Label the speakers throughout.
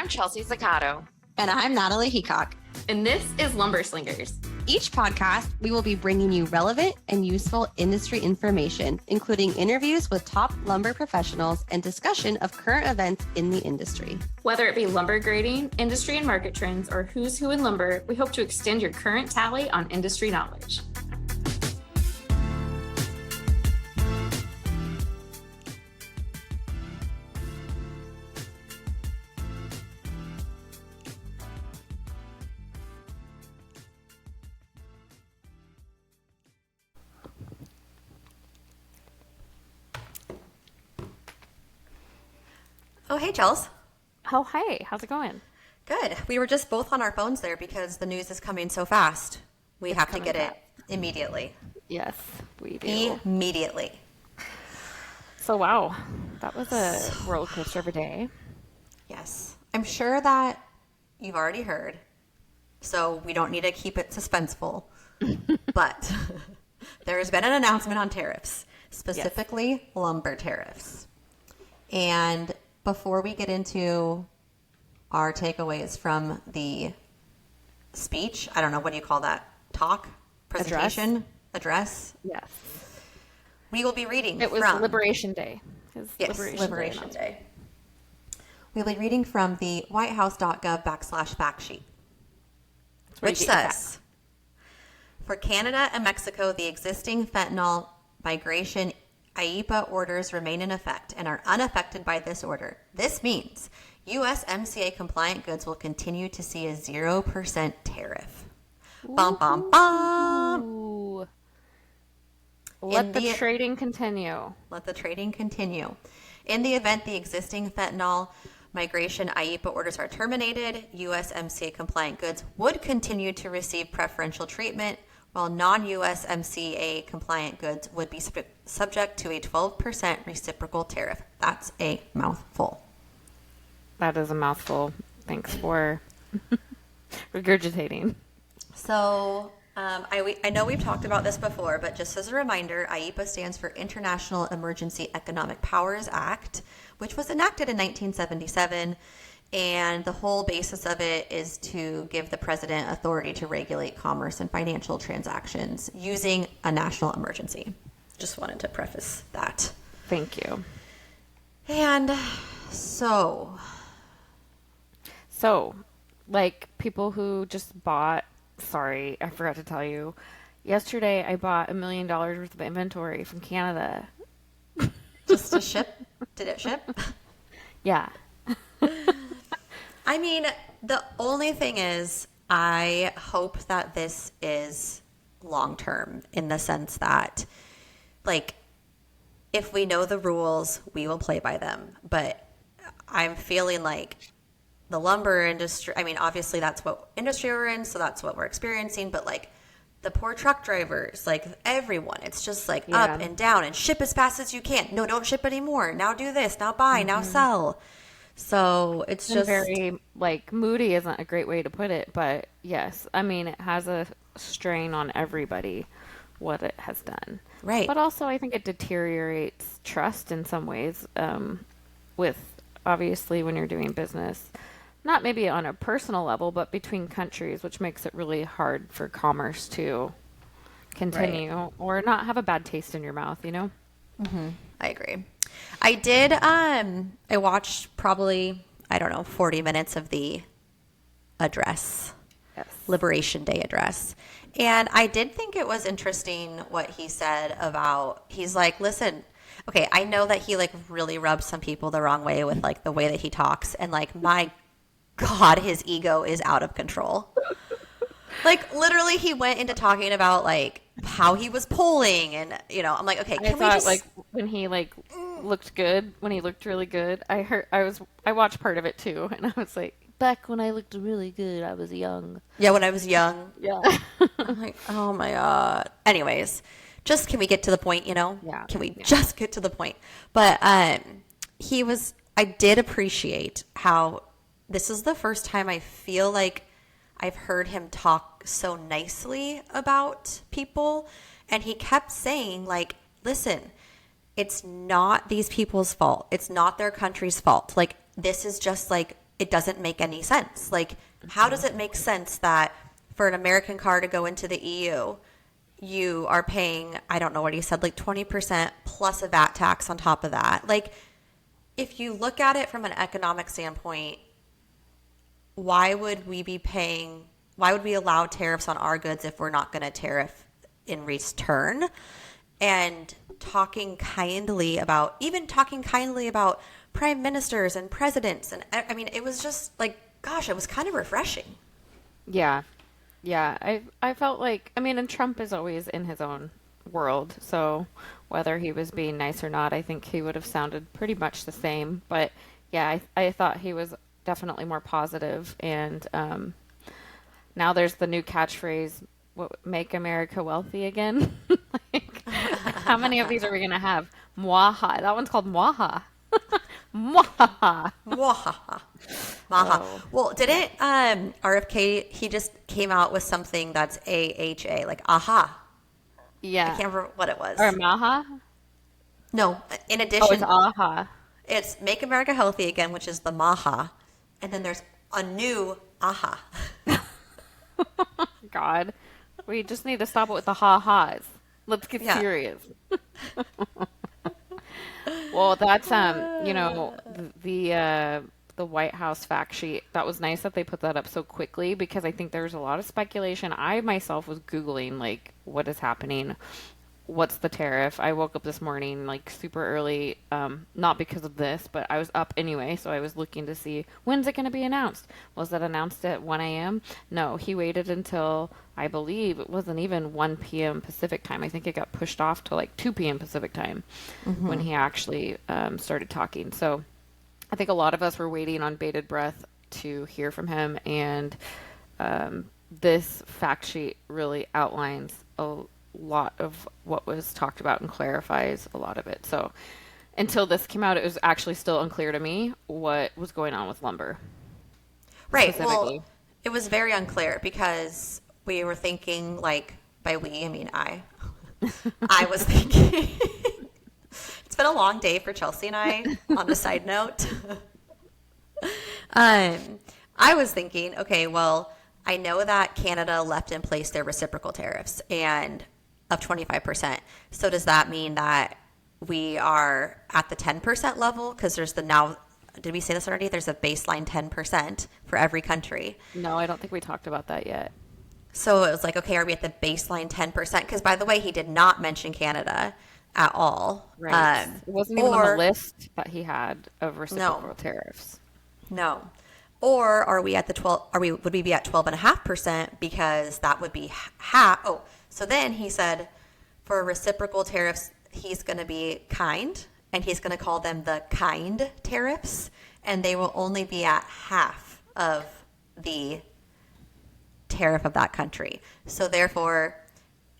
Speaker 1: Chelsea Zaccato.
Speaker 2: And I'm Natalie Heacock.
Speaker 1: And this is Lumberslingers.
Speaker 2: Each podcast, we will be bringing you relevant and useful industry information, including interviews with top lumber professionals and discussion of current events in the industry.
Speaker 1: Whether it be lumber grading, industry and market trends, or who's who in lumber, we hope to extend your current tally on industry knowledge.
Speaker 3: Oh, hey, Chels.
Speaker 1: Oh, hey. How's it going?
Speaker 3: Good. We were just both on our phones there because the news is coming so fast. We have to get it immediately.
Speaker 1: Yes, we do.
Speaker 3: Immediately.
Speaker 1: So, wow. That was a roller coaster of a day.
Speaker 3: Yes. I'm sure that you've already heard, so we don't need to keep it suspenseful. But there has been an announcement on tariffs, specifically lumber tariffs. And before we get into our takeaways from the speech, I don't know, what do you call that? Talk? Presentation? Address?
Speaker 1: Yes.
Speaker 3: We will be reading
Speaker 1: It was
Speaker 3: from
Speaker 1: Liberation Day.
Speaker 3: Yes, Liberation Day. We'll be reading from the whitehouse.gov/fact sheet, which says, for Canada and Mexico, the existing fentanyl migration IEEPA orders remain in effect and are unaffected by this order. This means USMCA compliant goods will continue to see a 0% tariff. Bum, bum, bum.
Speaker 1: Ooh. Let the trading continue.
Speaker 3: Let the trading continue. In the event the existing fentanyl migration IEEPA orders are terminated, USMCA compliant goods would continue to receive preferential treatment, while non-USMCA compliant goods would be subject to a 12% reciprocal tariff. That's a mouthful.
Speaker 1: That is a mouthful. Thanks for regurgitating.
Speaker 3: So I know we've talked about this before, but just as a reminder, IEEPA stands for International Emergency Economic Powers Act, which was enacted in 1977. And the whole basis of it is to give the president authority to regulate commerce and financial transactions using a national emergency. Just wanted to preface that.
Speaker 1: Thank you.
Speaker 3: And so,
Speaker 1: like people who just bought, sorry, I forgot to tell you, yesterday I bought $1 million worth of inventory from Canada.
Speaker 3: Just to ship? Did it ship?
Speaker 1: Yeah.
Speaker 3: I mean, the only thing is, I hope that this is long-term in the sense that, like, if we know the rules, we will play by them. But I'm feeling like the lumber industry, I mean, obviously that's what industry we're in, so that's what we're experiencing. But, like, the poor truck drivers, like, everyone, it's just, like, up and down and ship as fast as you can. No, don't ship anymore. Now do this. Now buy. Now sell. So it's just
Speaker 1: very, like, moody isn't a great way to put it, but yes, I mean, it has a strain on everybody, what it has done.
Speaker 3: Right.
Speaker 1: But also I think it deteriorates trust in some ways, with obviously when you're doing business, not maybe on a personal level, but between countries, which makes it really hard for commerce to continue or not have a bad taste in your mouth, you know?
Speaker 3: Mm-hmm. I agree. I did, I watched probably, 40 minutes of the address, Liberation Day address. And I did think it was interesting what he said about, he's like, listen, okay, I know that he, like, really rubs some people the wrong way with, like, the way that he talks. And, like, my God, his ego is out of control. Like, literally, he went into talking about, like, how he was polling, and, you know, I'm like, okay, can we just...
Speaker 1: like, when he, like, looked good, when he looked really good, I watched part of it, too, and I was like, back when I looked really good, I was young.
Speaker 3: Yeah, when I was young.
Speaker 1: Yeah.
Speaker 3: I'm like, oh, my God. Anyways, just can we get to the point, you know?
Speaker 1: Yeah.
Speaker 3: Can we just get to the point? But I did appreciate how this is the first time I feel like I've heard him talk so nicely about people. And he kept saying, like, listen, it's not these people's fault. It's not their country's fault. Like, this is just, like, it doesn't make any sense. Like, how does it make sense that for an American car to go into the EU, you are paying, I don't know what he said, like 20% plus a VAT tax on top of that? Like, if you look at it from an economic standpoint, why would we allow tariffs on our goods if we're not going to tariff in return? And talking kindly about prime ministers and presidents. And I mean, it was just like, gosh, it was kind of refreshing.
Speaker 1: Yeah. Yeah. I felt like, I mean, and Trump is always in his own world. So whether he was being nice or not, I think he would have sounded pretty much the same. But yeah, I thought he was definitely more positive. And now there's the new catchphrase, make America wealthy again. Like, how many of these are we going to have? Mwaha. That one's called Mwaha. Mwaha.
Speaker 3: Mwahaha. Maha.
Speaker 1: Oh.
Speaker 3: Well, didn't RFK, he just came out with something that's AHA, like aha.
Speaker 1: Yeah.
Speaker 3: I can't remember what it was.
Speaker 1: Or Maha?
Speaker 3: No, in addition.
Speaker 1: Oh, it's Aha.
Speaker 3: It's Make America Healthy Again, which is the Maha. And then there's a new aha.
Speaker 1: God. We just need to stop it with the ha-has. Let's get serious. Well, that's the White House fact sheet. That was nice that they put that up so quickly because I think there was a lot of speculation. I myself was Googling like what is happening. What's the tariff? I woke up this morning like super early, not because of this, but I was up anyway, so I was looking to see when's it going to be announced. Was it announced at 1 a.m.? No, he waited until I believe it wasn't even 1 p.m. Pacific time. I think it got pushed off to like 2 p.m. Pacific time when he actually started talking. So I think a lot of us were waiting on bated breath to hear from him, and this fact sheet really outlines a lot of what was talked about and clarifies a lot of it. So until this came out, it was actually still unclear to me what was going on with lumber.
Speaker 3: Right. Well, it was very unclear because we were thinking, like, by we, I mean I was thinking it's been a long day for Chelsea and I, on a side note. I was thinking, okay, well, I know that Canada left in place their reciprocal tariffs and of 25%. So does that mean that we are at the 10% level? Because there's did we say this already? There's a baseline 10% for every country.
Speaker 1: No, I don't think we talked about that yet.
Speaker 3: So it was like, okay, are we at the baseline 10%? Because by the way, he did not mention Canada at all.
Speaker 1: Right. It wasn't even on the list that he had of reciprocal tariffs.
Speaker 3: No. Or are we at the 12? Would we be at 12.5%? Because that would be half. Oh, so then he said, for reciprocal tariffs, he's going to be kind, and he's going to call them the kind tariffs, and they will only be at half of the tariff of that country. So therefore,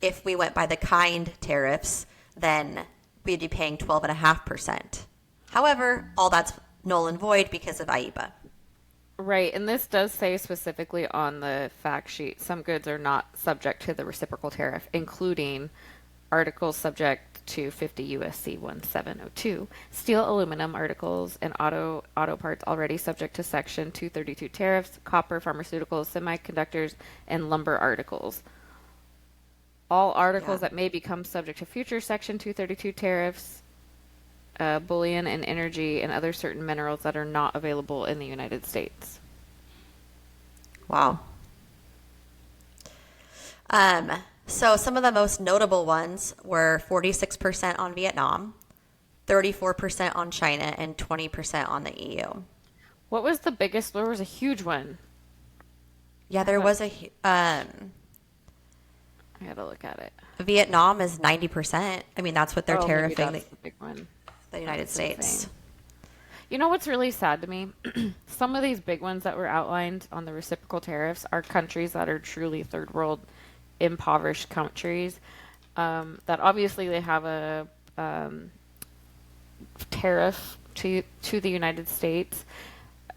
Speaker 3: if we went by the kind tariffs, then we'd be paying 12.5%. However, all that's null and void because of IEEPA.
Speaker 1: Right, and this does say specifically on the fact sheet, some goods are not subject to the reciprocal tariff, including articles subject to 50 U.S.C. 1702, steel, aluminum articles, and auto parts already subject to Section 232 tariffs, copper, pharmaceuticals, semiconductors, and lumber articles. All articles that may become subject to future Section 232 tariffs, bullion and energy, and other certain minerals that are not available in the United States.
Speaker 3: Wow. So some of the most notable ones were 46% on Vietnam, 34% on China, and 20% on the EU.
Speaker 1: What was the biggest? There was a huge one.
Speaker 3: Yeah, there was a...
Speaker 1: I had to look at it.
Speaker 3: Vietnam is 90%. I mean, that's what they're tariffing
Speaker 1: that's the big one.
Speaker 3: The United States.
Speaker 1: Insane. You know what's really sad to me? Some of these big ones that were outlined on the reciprocal tariffs are countries that are truly third world impoverished countries that obviously they have a tariff to the United States,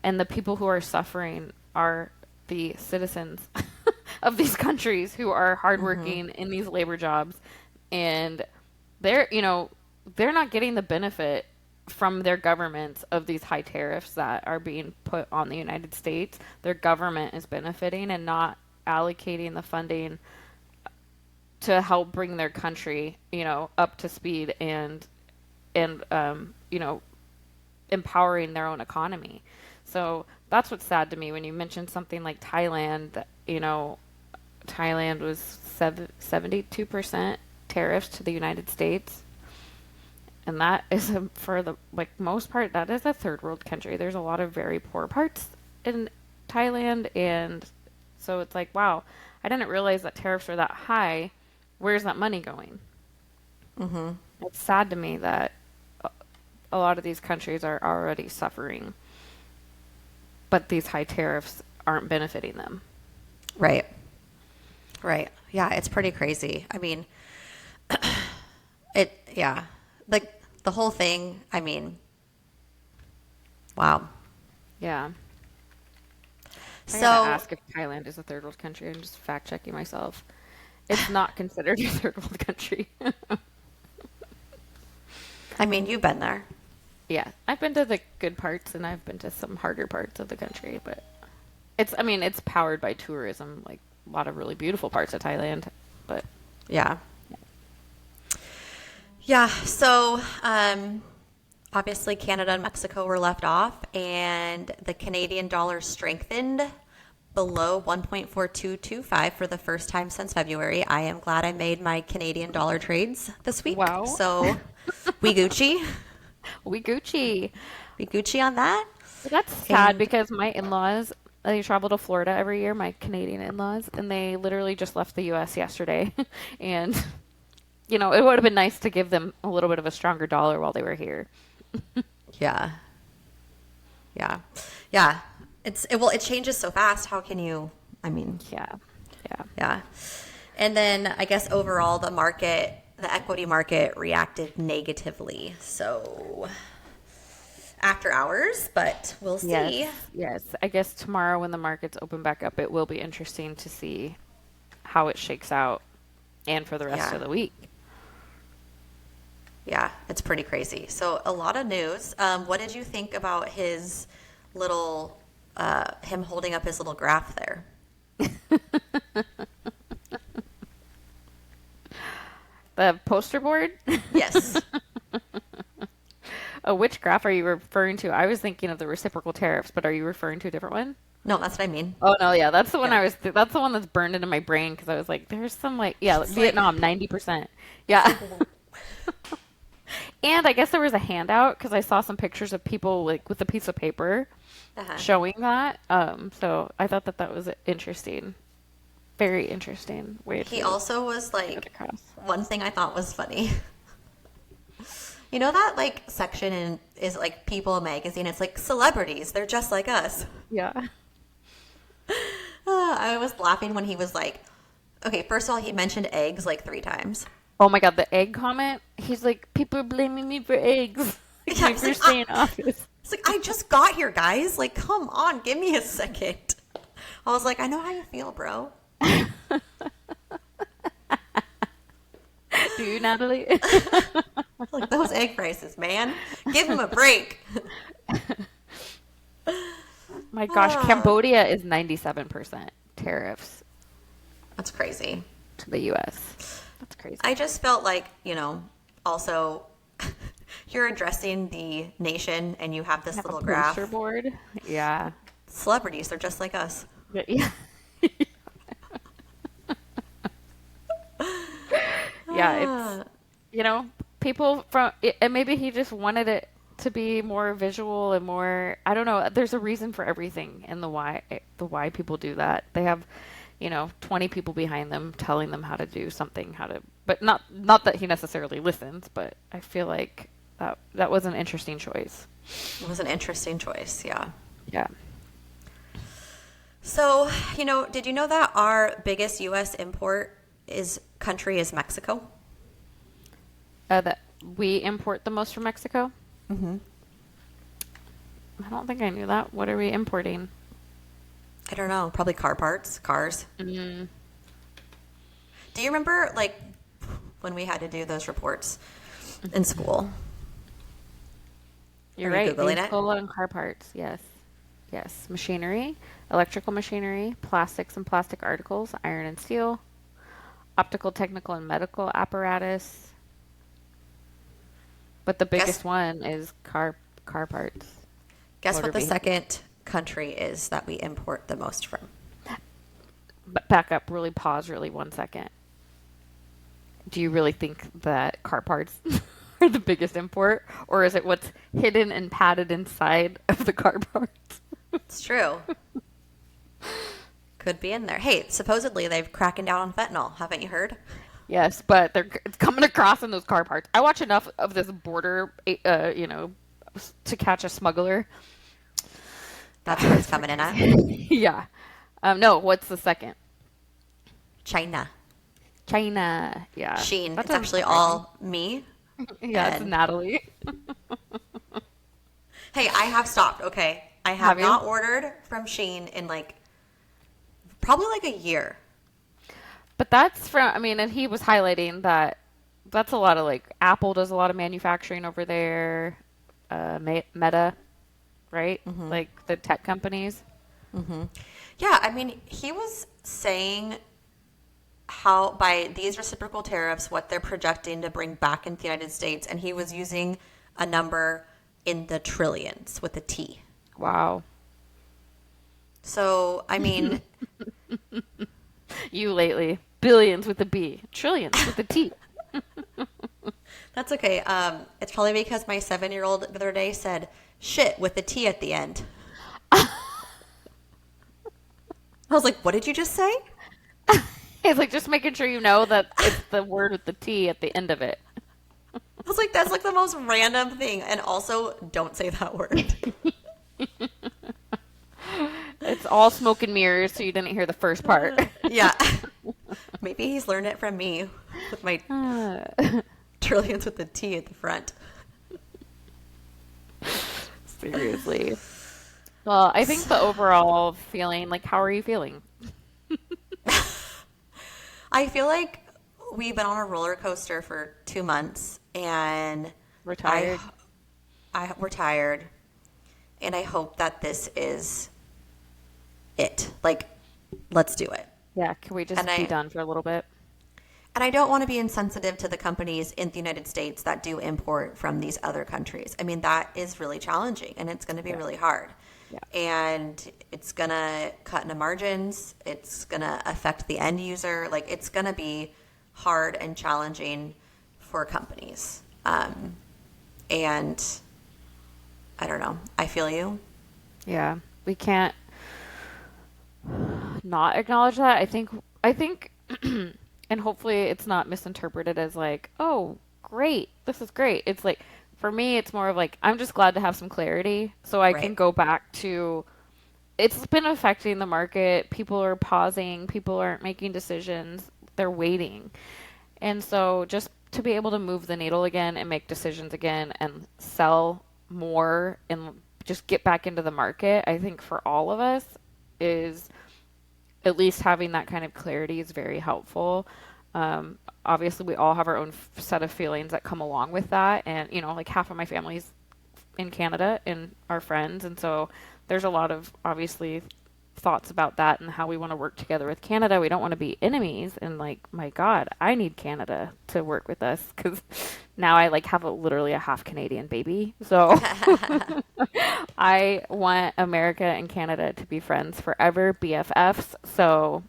Speaker 1: and the people who are suffering are the citizens of these countries who are hardworking in these labor jobs, and they're not getting the benefit from their governments of these high tariffs that are being put on the United States, their government is benefiting and not allocating the funding to help bring their country, up to speed and empowering their own economy. So that's what's sad to me when you mentioned something like Thailand. Thailand was 72% tariffs to the United States. And that is for the most part, that is a third world country. There's a lot of very poor parts in Thailand, and so it's like, wow, I didn't realize that tariffs were that high. Where's that money going?
Speaker 3: Mm-hmm.
Speaker 1: It's sad to me that a lot of these countries are already suffering, but these high tariffs aren't benefiting them.
Speaker 3: Right. Right. Yeah, it's pretty crazy. I mean, like the whole thing, I mean, wow.
Speaker 1: Yeah.
Speaker 3: So,
Speaker 1: I gotta ask if Thailand is a third world country. I'm just fact checking myself. It's not considered a third world country.
Speaker 3: I mean, you've been there.
Speaker 1: Yeah, I've been to the good parts and I've been to some harder parts of the country, but it's powered by tourism, like a lot of really beautiful parts of Thailand, but
Speaker 3: Yeah. Yeah. So, obviously Canada and Mexico were left off and the Canadian dollar strengthened below 1.4225 for the first time since February. I am glad I made my Canadian dollar trades this week.
Speaker 1: Wow.
Speaker 3: So we Gucci.
Speaker 1: we Gucci.
Speaker 3: We Gucci on that.
Speaker 1: But that's sad
Speaker 3: And-
Speaker 1: because my in-laws, they travel to Florida every year, my Canadian in-laws, and they literally just left the U.S. yesterday. And, it would have been nice to give them a little bit of a stronger dollar while they were here.
Speaker 3: Yeah. Yeah. Yeah. It changes so fast. How can you, I mean,
Speaker 1: Yeah. Yeah.
Speaker 3: yeah. And then I guess overall the equity market reacted negatively. So after hours, but we'll see.
Speaker 1: Yes. I guess tomorrow when the markets open back up, it will be interesting to see how it shakes out and for the rest of the week.
Speaker 3: Yeah, it's pretty crazy. So a lot of news. What did you think about his little, him holding up his little graph there?
Speaker 1: The poster board?
Speaker 3: Yes.
Speaker 1: Oh, which graph are you referring to? I was thinking of the reciprocal tariffs, but are you referring to a different one?
Speaker 3: No, that's what I mean.
Speaker 1: Oh no, yeah, that's the one
Speaker 3: Yeah.
Speaker 1: that's the one that's burned into my brain because I was like, there's some Vietnam 90%. Yeah. And I guess there was a handout because I saw some pictures of people with a piece of paper showing that. So I thought that was interesting. Very interesting way
Speaker 3: He
Speaker 1: to
Speaker 3: also was
Speaker 1: get
Speaker 3: like,
Speaker 1: across.
Speaker 3: one thing I thought was funny. You know that like section is like People magazine. It's like celebrities. They're just like us.
Speaker 1: Yeah.
Speaker 3: I was laughing when he was like, okay, first of all, he mentioned eggs like 3 times.
Speaker 1: Oh my God, the egg comment. He's like, people are blaming me for eggs.
Speaker 3: Yeah,
Speaker 1: My
Speaker 3: it's like,
Speaker 1: first day in office.
Speaker 3: It's like, I just got here, guys. Like, come on, give me a second. I was like, I know how you feel, bro.
Speaker 1: Do you, Natalie?
Speaker 3: Like, those egg prices, man. Give him a break.
Speaker 1: My gosh, Cambodia is 97% tariffs
Speaker 3: That's crazy.
Speaker 1: to the U.S. That's crazy.
Speaker 3: I just felt like, also, you're addressing the nation and you have this
Speaker 1: Have
Speaker 3: little
Speaker 1: a
Speaker 3: graph.
Speaker 1: poster board. Yeah.
Speaker 3: Celebrities, they're just like us.
Speaker 1: Yeah. Yeah, it's people from and maybe he just wanted it to be more visual and more, I don't know, there's a reason for everything and the why people do that. They have 20 people behind them telling them how to do something, but not that he necessarily listens, but I feel like that was an interesting choice.
Speaker 3: It was an interesting choice, yeah.
Speaker 1: Yeah.
Speaker 3: So, did you know that our biggest U.S. country is Mexico?
Speaker 1: That we import the most from Mexico?
Speaker 3: Mm-hmm.
Speaker 1: I don't think I knew that. What are we importing?
Speaker 3: I don't know. Probably car parts, cars.
Speaker 1: Mm.
Speaker 3: Do you remember, like, when we had to do those reports in school? Are
Speaker 1: You're
Speaker 3: you
Speaker 1: right.
Speaker 3: Googling it?
Speaker 1: Vehicle and car parts. Yes. Yes. Machinery, electrical machinery, plastics and plastic articles, iron and steel, optical, technical, and medical apparatus. But the
Speaker 3: Guess
Speaker 1: biggest one is car parts,
Speaker 3: guess
Speaker 1: motor
Speaker 3: what the
Speaker 1: vehicle.
Speaker 3: second country is that we import the most from?
Speaker 1: But back up, really pause, really 1 second. Do you really think that car parts are the biggest import, or is it what's hidden and padded inside of the car parts?
Speaker 3: It's true. Could be in there. Hey, supposedly they've cracking down on fentanyl. Haven't you heard?
Speaker 1: Yes, but it's coming across in those car parts. I watch enough of this border, to catch a smuggler.
Speaker 3: That's where it's coming in at.
Speaker 1: Yeah. No, what's the second?
Speaker 3: China.
Speaker 1: China. Yeah.
Speaker 3: Sheen.
Speaker 1: That
Speaker 3: It's
Speaker 1: doesn't
Speaker 3: actually
Speaker 1: surprise
Speaker 3: all me.
Speaker 1: me. Yeah, it's
Speaker 3: And
Speaker 1: Natalie.
Speaker 3: hey, I have stopped, okay? I have
Speaker 1: Have you?
Speaker 3: not ordered from Sheen in probably a year.
Speaker 1: But that's from, I mean, and he was highlighting that that's a lot of Apple does a lot of manufacturing over there, Meta, right? Like the tech companies.
Speaker 3: Yeah, I mean, he was saying how by these reciprocal tariffs, what they're projecting to bring back into the United States, and he was using a number in the trillions with a T.
Speaker 1: Wow.
Speaker 3: So, I mean,
Speaker 1: You lately. Billions with a B, trillions with a T.
Speaker 3: that's okay. It's probably because my 7-year-old the other day said shit with a T at the end. I was like, what did you just say?
Speaker 1: It's like just making sure you know that it's the word with the T at the end of it.
Speaker 3: I was like, that's the most random thing. And also, don't say that word.
Speaker 1: It's all smoke and mirrors, so you didn't hear the first part.
Speaker 3: Yeah. Maybe he's learned it from me with my trillions with the T at the front.
Speaker 1: Seriously. Well, I think the overall feeling, how are you feeling?
Speaker 3: I feel like we've been on a roller coaster for 2 months and
Speaker 1: We're tired.
Speaker 3: we're tired. And I hope that this is it. Let's do it.
Speaker 1: Yeah, can we just
Speaker 3: And
Speaker 1: be done for a little bit?
Speaker 3: And I don't want to be insensitive to the companies in the United States that do import from these other countries. I mean, that is really challenging and it's going to be really hard.
Speaker 1: Yeah.
Speaker 3: And it's going to cut into margins. It's going to affect the end user. It's going to be hard and challenging for companies. And I don't know. I feel you.
Speaker 1: Yeah, we can't not acknowledge that. I think, and hopefully it's not misinterpreted as oh, great, this is great. It's for me, it's more of I'm just glad to have some clarity so I can
Speaker 3: Right.
Speaker 1: go back to, it's been affecting the market. People are pausing, people aren't making decisions, they're waiting. And so just to be able to move the needle again and make decisions again and sell more and just get back into the market, I think for all of us is at least having that kind of clarity is very helpful. Obviously, we all have our own set of feelings that come along with that. And, half of my family's in Canada and our friends. And so there's a lot of, obviously, thoughts about that and how we want to work together with Canada. We don't want to be enemies. And, my God, I need Canada to work with us because now I, have literally a half Canadian baby. So I want America and Canada to be friends forever, BFFs. So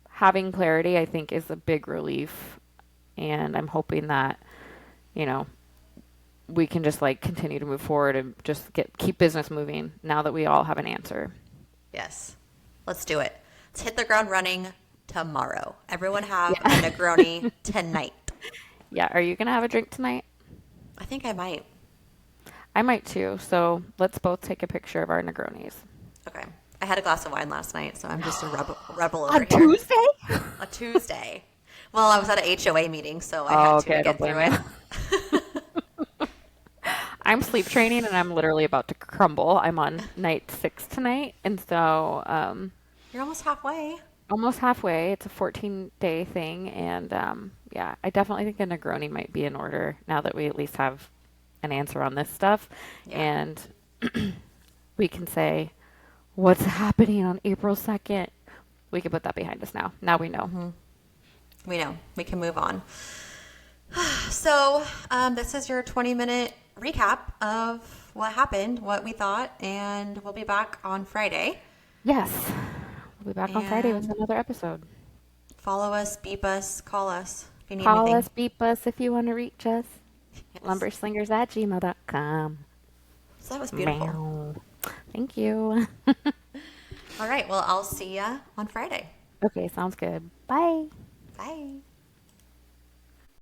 Speaker 1: having clarity, I think, is a big relief. And I'm hoping that, we can just continue to move forward and just keep business moving now that we all have an answer.
Speaker 3: Yes. Let's do it. Let's hit the ground running tomorrow. Everyone have a Negroni tonight.
Speaker 1: Yeah. Are you going to have a drink tonight?
Speaker 3: I think I might.
Speaker 1: I might too. So let's both take a picture of our Negronis.
Speaker 3: Okay. I had a glass of wine last night, so I'm just a rebel over
Speaker 1: On
Speaker 3: here.
Speaker 1: Tuesday?
Speaker 3: A Tuesday. Well, I was at an HOA meeting, so I had to
Speaker 1: I
Speaker 3: get
Speaker 1: don't
Speaker 3: through
Speaker 1: blame
Speaker 3: it.
Speaker 1: you. I'm sleep training and I'm literally about to crumble. I'm on night 6 tonight. And so,
Speaker 3: You're almost halfway.
Speaker 1: almost halfway. It's a 14-day thing. And, yeah, I definitely think a Negroni might be in order now that we at least have an answer on this stuff.
Speaker 3: Yeah.
Speaker 1: And we can say, what's happening on April 2nd? We can put that behind us now. Now we know.
Speaker 3: We know. We can move on. So this is your 20-minute recap of what happened, what we thought, and we'll be back on Friday.
Speaker 1: Yes. We'll be back on Friday with
Speaker 3: And
Speaker 1: another episode.
Speaker 3: follow us, beep us, call us if you need
Speaker 1: Call
Speaker 3: anything.
Speaker 1: us, beep us if you want to reach us.
Speaker 3: Yes.
Speaker 1: lumberslingers@gmail.com.
Speaker 3: So that was beautiful.
Speaker 1: Meow. Thank you.
Speaker 3: All right. Well, I'll see ya on Friday.
Speaker 1: Okay, sounds good. Bye.
Speaker 3: Bye.